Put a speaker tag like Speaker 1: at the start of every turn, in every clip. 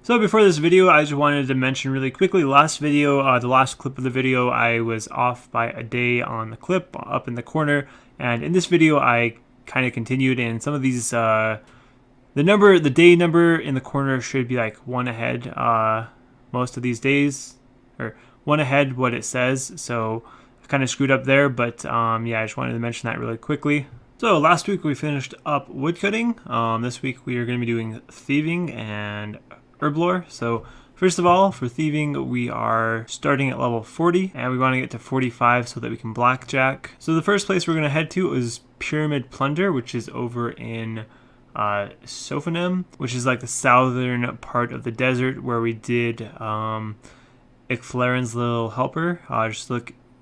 Speaker 1: So before this video, I just wanted to mention really quickly, last video, the last clip of the video, I was off by a day on the clip up in the corner. And in this video, I kind of continued, and some of these, the day number in the corner should be like one ahead most of these days, or one ahead what it says. So I kind of screwed up there, but yeah, I just wanted to mention that really quickly. So last week we finished up woodcutting. This week we are going to be doing thieving and Herblore. So first of all, for thieving, we are starting at level 40 and we want to get to 45 so that we can blackjack. So the first place we're going to head to is Pyramid Plunder, which is over in Sophonim, which is like the southern part of the desert where we did Icflaren's Little Helper. Just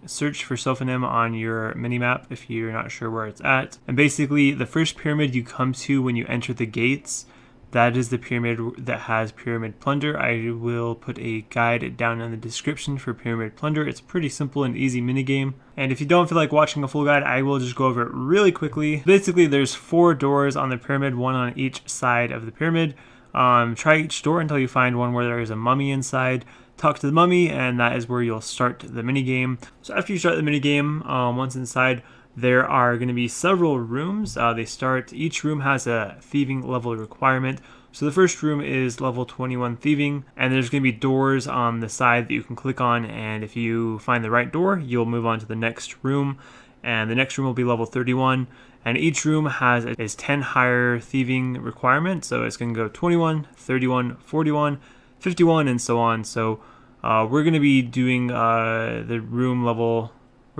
Speaker 1: search for Sophonim on your mini-map if you're not sure where it's at. And basically, the first pyramid you come to when you enter the gates, that is the pyramid that has Pyramid Plunder. I will put a guide down in the description for Pyramid Plunder. It's a pretty simple and easy minigame. And if you don't feel like watching a full guide, I will just go over it really quickly. Basically, there's 4 doors on the pyramid, one on each side of the pyramid. Try each door until you find one where there is a mummy inside. Talk to the mummy, and that is where you'll start the minigame. So after you start the minigame, once inside, there are going to be several rooms. Each room has a thieving level requirement. So the first room is level 21 thieving, and there's going to be doors on the side that you can click on, and if you find the right door, you'll move on to the next room, and the next room will be level 31, and each room has its 10 higher thieving requirement, so it's going to go 21, 31, 41, 51, and so on. So we're going to be doing We're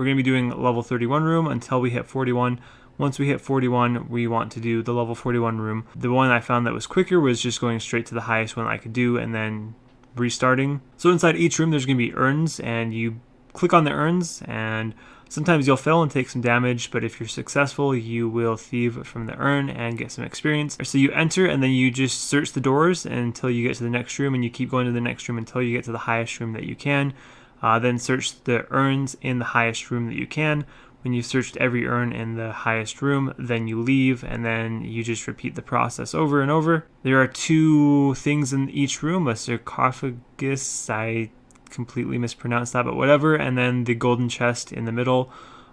Speaker 1: going to be doing level 31 room until we hit 41. Once we hit 41, we want to do the level 41 room. The one I found that was quicker was just going straight to the highest one I could do and then restarting. So inside each room, there's going to be urns, and you click on the urns, and sometimes you'll fail and take some damage, but if you're successful, you will thieve from the urn and get some experience. So you enter, and then you just search the doors until you get to the next room, and you keep going to the next room until you get to the highest room that you can. Then search the urns in the highest room that you can. When you've searched every urn in the highest room, then you leave, and then you just repeat the process over and over. There are 2 things in each room, a sarcophagus, I completely mispronounced that, but whatever, and then the golden chest in the middle.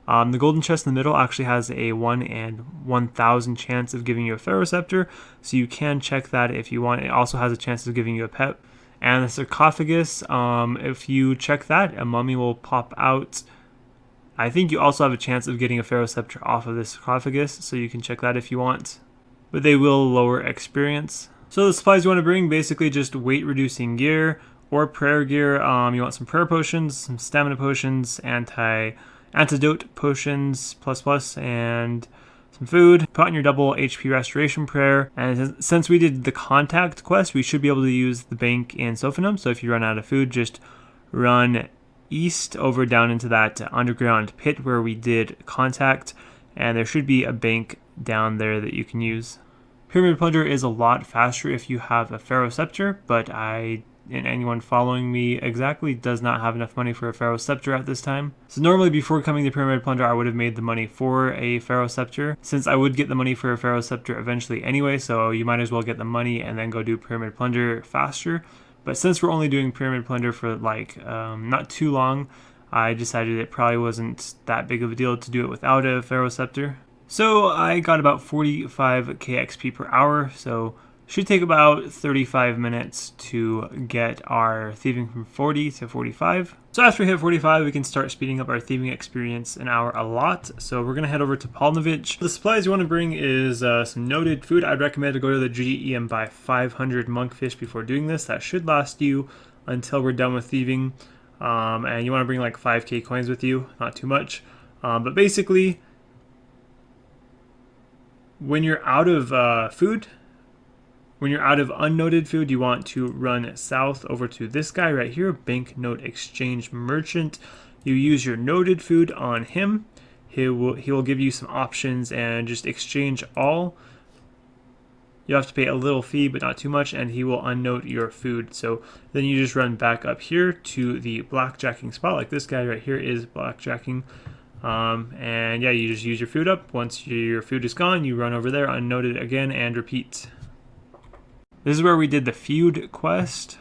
Speaker 1: The golden chest in the middle actually has a 1 in 1,000 chance of giving you a pharaoh scepter, so you can check that if you want. It also has a chance of giving you a pet. And the sarcophagus, if you check that, a mummy will pop out. I think you also have a chance of getting a pharaoh scepter off of the sarcophagus, so you can check that if you want. But they will lower experience. So the supplies you want to bring, basically just weight reducing gear or prayer gear. You want some prayer potions, some stamina potions, antidote potions ++, and some food. Put on your double HP restoration prayer, and since we did the contact quest, we should be able to use the bank in Sophonim. So if you run out of food, just run east over down into that underground pit where we did contact, and there should be a bank down there that you can use. Pyramid Plunder is a lot faster if you have a pharaoh scepter, but anyone following me exactly does not have enough money for a pharaoh scepter at this time. So normally before coming to Pyramid Plunder, I would have made the money for a pharaoh scepter, since I would get the money for a pharaoh scepter eventually anyway, so you might as well get the money and then go do Pyramid Plunder faster. But since we're only doing Pyramid Plunder for not too long, I decided it probably wasn't that big of a deal to do it without a pharaoh scepter. So I got about 45k XP per hour, so should take about 35 minutes to get our thieving from 40 to 45. So after we hit 45, we can start speeding up our thieving experience an hour a lot. So we're going to head over to Palnovich. The supplies you want to bring is some noted food. I'd recommend to go to the GE and buy 500 monkfish before doing this. That should last you until we're done with thieving. And you want to bring like 5k coins with you, not too much. But basically, when you're out of food, when you're out of unnoted food, you want to run south over to this guy right here, Banknote Exchange Merchant. You use your noted food on him. He will give you some options and just exchange all. You have to pay a little fee, but not too much, and he will unnote your food. So then you just run back up here to the blackjacking spot, like this guy right here is blackjacking. And yeah, you just use your food up. Once your food is gone, you run over there, unnoted again, and repeat. This is where we did the feud quest.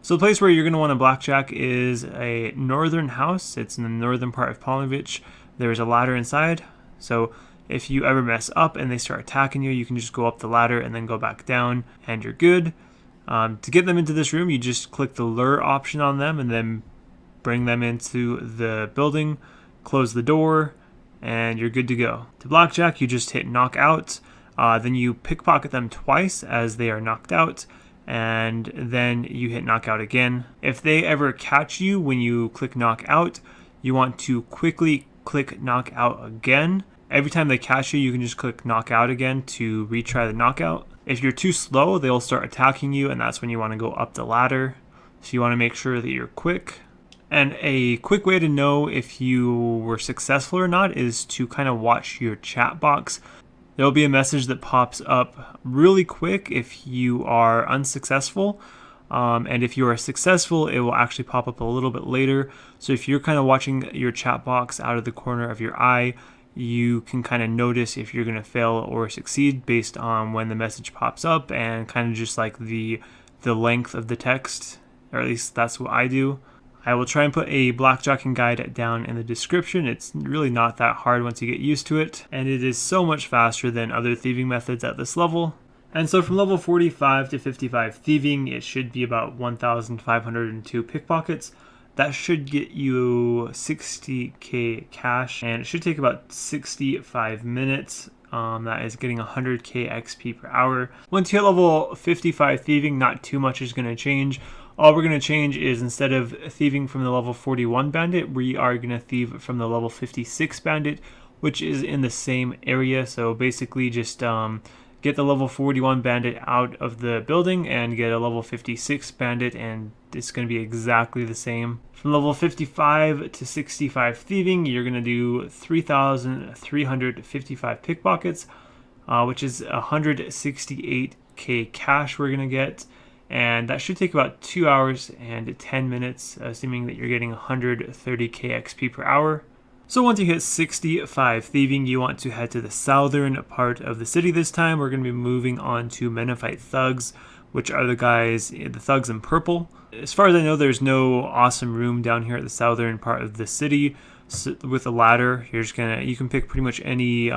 Speaker 1: So the place where you're going to want to blackjack is a northern house. It's in the northern part of Polnovich. There's a ladder inside. So if you ever mess up and they start attacking you, you can just go up the ladder and then go back down and you're good. To get them into this room, you just click the lure option on them and then bring them into the building, close the door, and you're good to go. To blackjack, you just hit knockout. Then you pickpocket them twice as they are knocked out, and then you hit knockout again. If they ever catch you when you click knockout, you want to quickly click knockout again. Every time they catch you, you can just click knockout again to retry the knockout. If you're too slow, they'll start attacking you, and that's when you want to go up the ladder. So you want to make sure that you're quick. And a quick way to know if you were successful or not is to kind of watch your chat box. There'll be a message that pops up really quick if you are unsuccessful. And if you are successful, it will actually pop up a little bit later. So if you're kind of watching your chat box out of the corner of your eye, you can kind of notice if you're going to fail or succeed based on when the message pops up and kind of just like the length of the text, or at least that's what I do. I will try and put a blackjacking guide down in the description. It's really not that hard once you get used to it, and it is so much faster than other thieving methods at this level. And so from level 45 to 55 thieving, it should be about 1,502 pickpockets. That should get you 60k cash, and it should take about 65 minutes. That is getting 100k XP per hour. Once you hit level 55 thieving, not too much is going to change. All we're going to change is instead of thieving from the level 41 bandit, we are going to thieve from the level 56 bandit, which is in the same area. So basically just get the level 41 bandit out of the building and get a level 56 bandit, and it's going to be exactly the same. From level 55 to 65 thieving, you're going to do 3,355 pickpockets, which is 168k cash we're going to get. And that should take about 2 hours and 10 minutes, assuming that you're getting 130k XP per hour. So once you hit 65 thieving, you want to head to the southern part of the city this time. We're going to be moving on to Menifite thugs, which are the thugs in purple. As far as I know, there's no awesome room down here at the southern part of the city. So with a ladder, you can pick pretty much any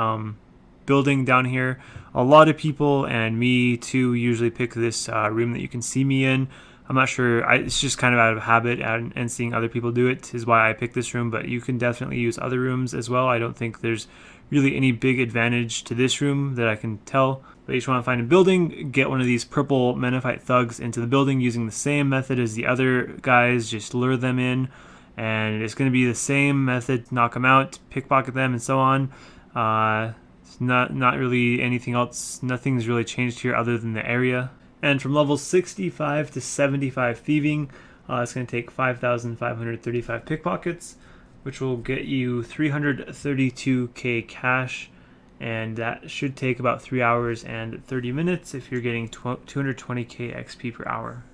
Speaker 1: building down here. A lot of people, and me too, usually pick this room that you can see me in. I'm not sure, it's just kind of out of habit, and seeing other people do it is why I picked this room, but you can definitely use other rooms as well. I don't think there's really any big advantage to this room that I can tell. But you just want to find a building, get one of these purple Menifite thugs into the building using the same method as the other guys, just lure them in, and it's going to be the same method, knock them out, pickpocket them, and so on. It's not really anything else, nothing's really changed here other than the area. And from level 65 to 75 thieving, it's going to take 5,535 pickpockets, which will get you 332k cash, and that should take about 3 hours and 30 minutes if you're getting 220k XP per hour.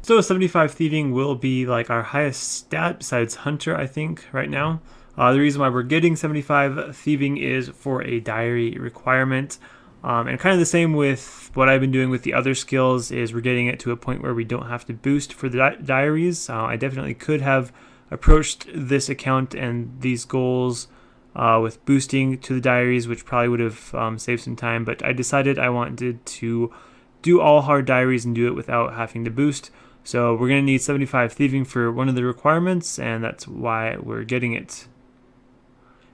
Speaker 1: So 75 thieving will be like our highest stat besides Hunter, I think, right now. The reason why we're getting 75 thieving is for a diary requirement. And kind of the same with what I've been doing with the other skills is we're getting it to a point where we don't have to boost for the diaries. I definitely could have approached this account and these goals with boosting to the diaries, which probably would have saved some time, but I decided I wanted to do all hard diaries and do it without having to boost. So we're going to need 75 thieving for one of the requirements, and that's why we're getting it.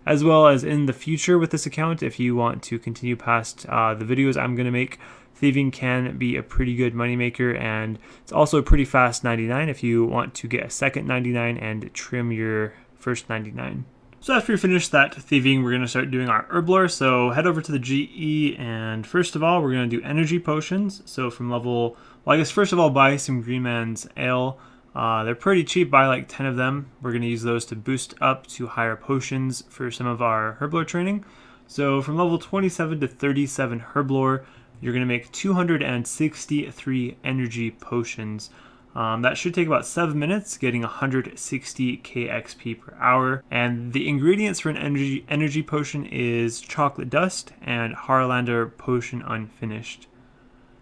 Speaker 1: As well as in the future with this account, if you want to continue past the videos I'm going to make, thieving can be a pretty good moneymaker, and it's also a pretty fast 99 if you want to get a second 99 and trim your first 99. So after we finish that thieving, we're going to start doing our Herblore. So head over to the GE, and first of all, we're going to do energy potions. So from level, well, I guess first of all, buy some Green Man's Ale. They're pretty cheap, buy like 10 of them. We're going to use those to boost up to higher potions for some of our Herblore training. So from level 27 to 37 Herblore, you're going to make 263 energy potions. That should take about 7 minutes, getting 160k XP per hour. And the ingredients for an energy potion is chocolate dust and Harlander potion unfinished.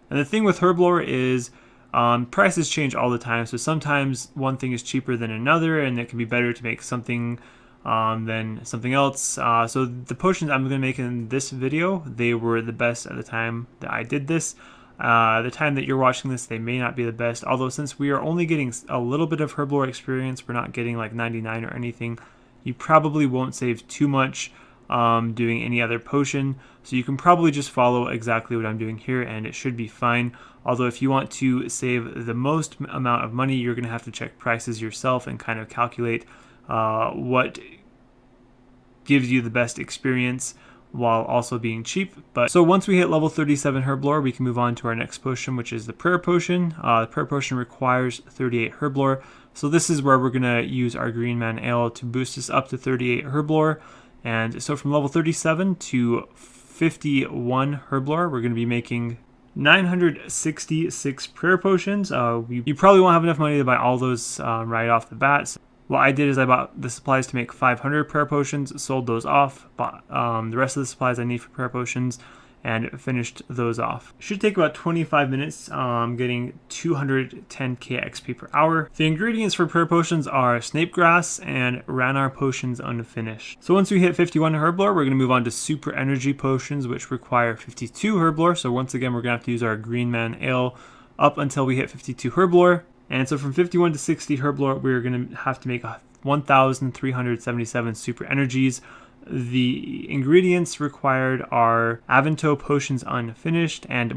Speaker 1: And the thing with Herblore is prices change all the time. So sometimes one thing is cheaper than another, and it can be better to make something than something else. So the potions I'm going to make in this video, they were the best at the time that I did this. The time that you're watching this, they may not be the best. Although since we are only getting a little bit of Herblore experience, we're not getting like 99 or anything, you probably won't save too much doing any other potion. So you can probably just follow exactly what I'm doing here and it should be fine. Although if you want to save the most amount of money, you're going to have to check prices yourself and kind of calculate what gives you the best experience while also being cheap. But so once we hit level 37 Herblore, we can move on to our next potion, which is the prayer potion. The prayer potion requires 38 Herblore. So this is where we're going to use our green man ale to boost us up to 38 Herblore. And so from level 37 to 51 Herblore, we're going to be making 966 prayer potions. You probably won't have enough money to buy all those right off the bat. So what I did is I bought the supplies to make 500 prayer potions, sold those off, bought the rest of the supplies I need for prayer potions, and finished those off. It should take about 25 minutes getting 210k XP per hour. The ingredients for prayer potions are snape grass and ranar potions unfinished. So once we hit 51 Herblore, we're going to move on to super energy potions, which require 52 Herblore. So once again, we're going to have to use our green man ale up until we hit 52 Herblore. And so from 51 to 60 Herblore, we're going to have to make 1,377 super energies. The ingredients required are Avento potions unfinished and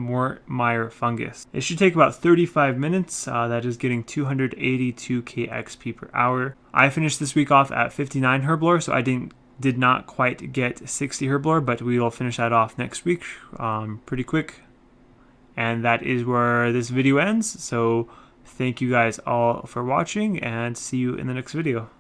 Speaker 1: Mire fungus. It should take about 35 minutes. That is getting 282k XP per hour. I finished this week off at 59 Herblore, so I did not quite get 60 Herblore, but we will finish that off next week pretty quick. And that is where this video ends. So thank you guys all for watching and see you in the next video.